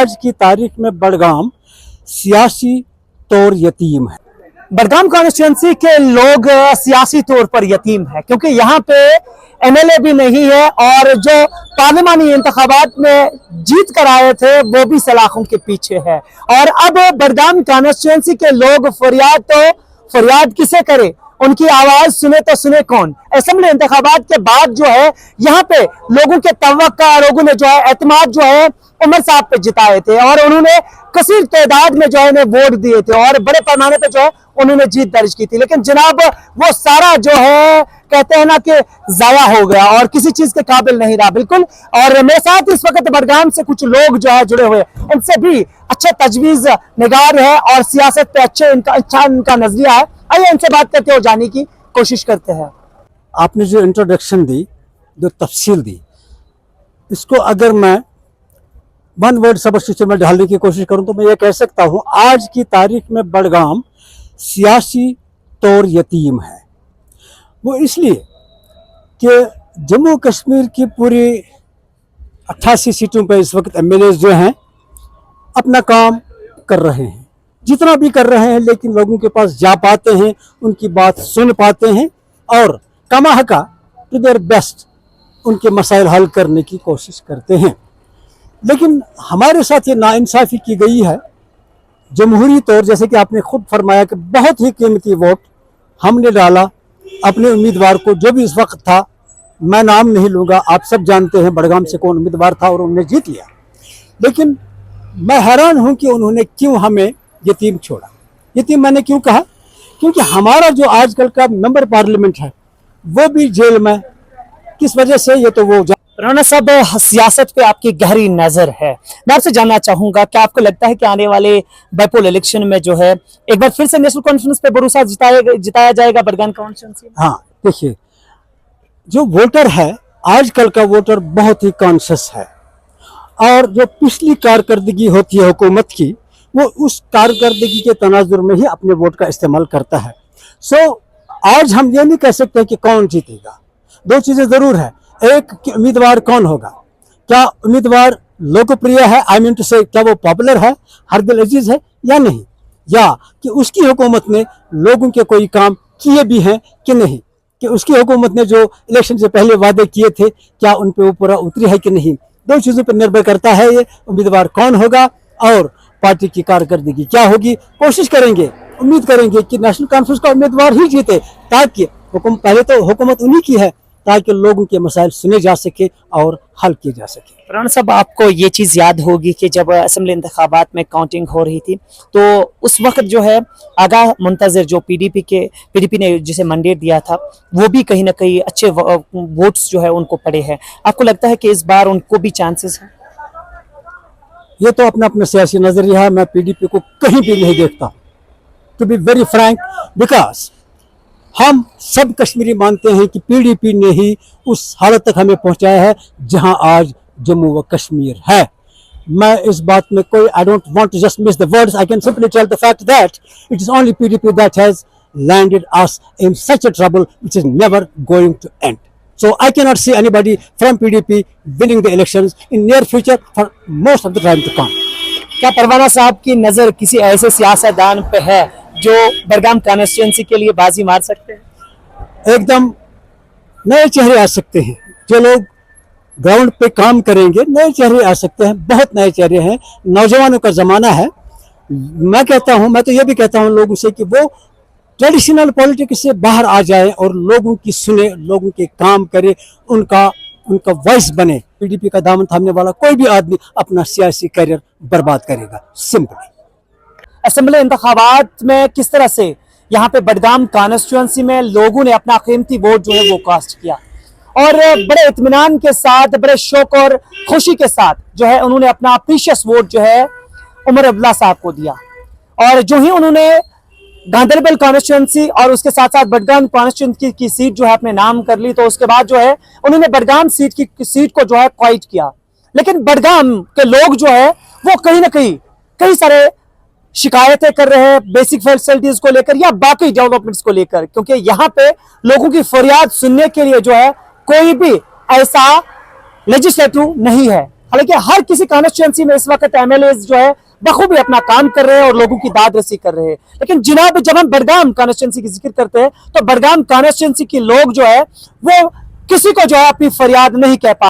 आज की तारीख में बडगाम सियासी तौर यतीम है। बडगाम कॉन्स्टिट्यूंसी के लोग सियासी तौर पर यतीम है क्योंकि यहाँ पे एमएलए भी नहीं है और जो पार्लिमानी इंतखाबात में जीत कर आए थे वो भी सलाखों के पीछे है। और अब बडगाम कॉन्स्टिट्यूंसी के लोग फरियाद किसे करे, उनकी आवाज सुने तो सुने कौन। असेंबली इंतखाबात के बाद जो है यहाँ पे लोगों के तवक्का, लोगों ने जो है एतमाद जो है उमर साहब पे जिताए थे और उन्होंने कसीर तादाद में जो है वोट दिए थे और बड़े पैमाने पे जो है उन्होंने जीत दर्ज की थी। लेकिन जनाब वो सारा जो है कहते हैं ना कि जाया हो गया और किसी चीज के काबिल नहीं रहा बिल्कुल। और मेरे साथ इस वक्त बडगाम से कुछ लोग जो है जुड़े हुए, इनसे भी अच्छे तजवीज निगार है और सियासत पे अच्छा इनका नजरिया है। आइए इनसे बात करते हैं और जानने की कोशिश करते हैं। आपने जो इंट्रोडक्शन दी, जो तफसील दी, इसको अगर मैं वन वर्ड सबस्टिट्यूशन में ढालने की कोशिश करूं तो मैं ये कह सकता हूं, आज की तारीख में बडगाम सियासी तौर यतीम है। वो इसलिए कि जम्मू कश्मीर की पूरी 88 सीटों पर इस वक्त एमएलए जो हैं अपना काम कर रहे हैं, जितना भी कर रहे हैं, लेकिन लोगों के पास जा पाते हैं, उनकी बात सुन पाते हैं और कमाहका टू देयर बेस्ट उनके मसाइल हल करने की कोशिश करते हैं। लेकिन हमारे साथ ये नाइंसाफ़ी की गई है जमहूरी तौर, जैसे कि आपने खुद फरमाया कि बहुत ही कीमती वोट हमने डाला अपने उम्मीदवार को, जो भी इस वक्त था। मैं नाम नहीं लूँगा, आप सब जानते हैं बडगाम से कौन उम्मीदवार था और उन्होंने जीत लिया। लेकिन मैं हैरान हूँ कि उन्होंने क्यों हमें यतीम छोड़ा। यतीम मैंने क्यों कहा? क्योंकि हमारा जो आजकल का मेंबर पार्लियामेंट है वो भी जेल में। किस वजह से? ये तो वो राणा साहब, सियासत पे आपकी गहरी नजर है। मैं आपसे जानना चाहूंगा कि आपको लगता है कि आने वाले बाईपोल इलेक्शन में जो है एक बार फिर से नेशनल कॉन्फ्रेंस पे भरोसा जिताया जाएगा बडगाम कॉन्स्टिट्यूंसी? हाँ, देखिए, जो वोटर है आजकल का वोटर बहुत ही कॉन्शियस है और जो पिछली कारकर्दगी होती है हुकूमत की, वो उस कारकर्दगी के तनाजुर में ही अपने वोट का इस्तेमाल करता है। आज हम ये नहीं कह सकते कि कौन जीतेगा। दो चीजें जरूर है, एक कि उम्मीदवार कौन होगा, क्या उम्मीदवार लोकप्रिय है, आई मीन टू से क्या वो पॉपुलर है, हर दिल अजीज है या नहीं, या कि उसकी हुकूमत ने लोगों के कोई काम किए भी हैं कि नहीं, कि उसकी हुकूमत ने जो इलेक्शन से पहले वादे किए थे क्या उन पे वो पूरा उतरी है कि नहीं। दो चीज़ों पर निर्भर करता है ये उम्मीदवार कौन होगा और पार्टी की कारकर्दगी क्या होगी। कोशिश करेंगे, उम्मीद करेंगे कि नेशनल कॉन्फ्रेंस का उम्मीदवार ही जीते, ताकि पहले तो हुकूमत उन्हीं की है, ताकि लोगों के मसाइल सुने जा सके और हल किए जा सके। राणा साहब, आपको ये चीज़ याद होगी कि जब असेंबली इंतखाबात में काउंटिंग हो रही थी तो उस वक्त जो है आगाह मुंतजर जो पीडीपी ने जिसे मैंडेट दिया था वो भी कहीं ना कहीं अच्छे वोट्स जो है उनको पड़े हैं। आपको लगता है कि इस बार उनको भी चांसेस हैं? ये तो अपना अपना सियासी नजरिया है। मैं पीडीपी को कहीं भी नहीं देखता, to be very frank, because हम सब कश्मीरी मानते हैं कि पीडीपी ने ही उस हालत तक हमें पहुंचाया है जहां आज जम्मू व कश्मीर है। मैं इस बात में कोई, I don't want to just miss the words, I can simply tell the fact that it is only PDP that has landed us in such a trouble which is never going to end. So I cannot see anybody from PDP winning the elections in near future for most of the time to come. क्या परवाना साहब की नजर किसी ऐसे सियासतदान पे है जो बडगाम कॉन्स्टिट्यूंसी के लिए बाजी मार सकते हैं? एकदम नए चेहरे आ सकते हैं, जो लोग ग्राउंड पे काम करेंगे, नए चेहरे आ सकते हैं, बहुत नए चेहरे हैं। नौजवानों का जमाना है। मैं कहता हूं, मैं तो ये भी कहता हूं लोगों से कि वो ट्रेडिशनल पॉलिटिक्स से बाहर आ जाए और लोगों की सुने, लोगों के काम करे, उनका वॉइस बने। पीडीपी का दामन थामने वाला कोई भी आदमी अपना सियासी करियर बर्बाद करेगा, सिंपली। असेंबली इंतखाबात में किस तरह से यहाँ पे बडगाम कॉन्स्टिट्यूंसी में लोगों ने अपना कीमती वोट जो है वो कास्ट किया और बड़े इत्मीनान के साथ, बड़े शौक और खुशी के साथ जो है उन्होंने अपना प्रीशियस वोट जो है उमर अब्दुल्ला साहब को दिया। और जो ही उन्होंने गांधरबल कॉन्स्टिट्यूंसी और उसके साथ साथ बडगाम कॉन्स्टिट्यूंसी की सीट जो है अपने नाम कर ली, तो उसके बाद जो है उन्होंने बडगाम सीट को जो है क्वाइट किया। लेकिन बडगाम के लोग जो है वो कहीं ना कहीं कई सारे शिकायतें कर रहे हैं बेसिक फैसिलिटीज को लेकर या बाकी डेवलपमेंट्स को लेकर, क्योंकि यहाँ पे लोगों की फरियाद सुनने के लिए जो है कोई भी ऐसा लेजिस्लेटिव नहीं है। हालांकि हर किसी कॉन्स्टिट्यूंसी में इस वक्त एमएलए जो है बखूबी अपना काम कर रहे हैं और लोगों की दाद रसी कर रहे हैं। लेकिन जनाब जब हम बडगाम कॉन्स्टिट्यूंसी की जिक्र करते हैं तो बडगाम कॉन्स्टिट्यूंसी के लोग जो है वो किसी को जो है अपनी फरियाद नहीं कह पा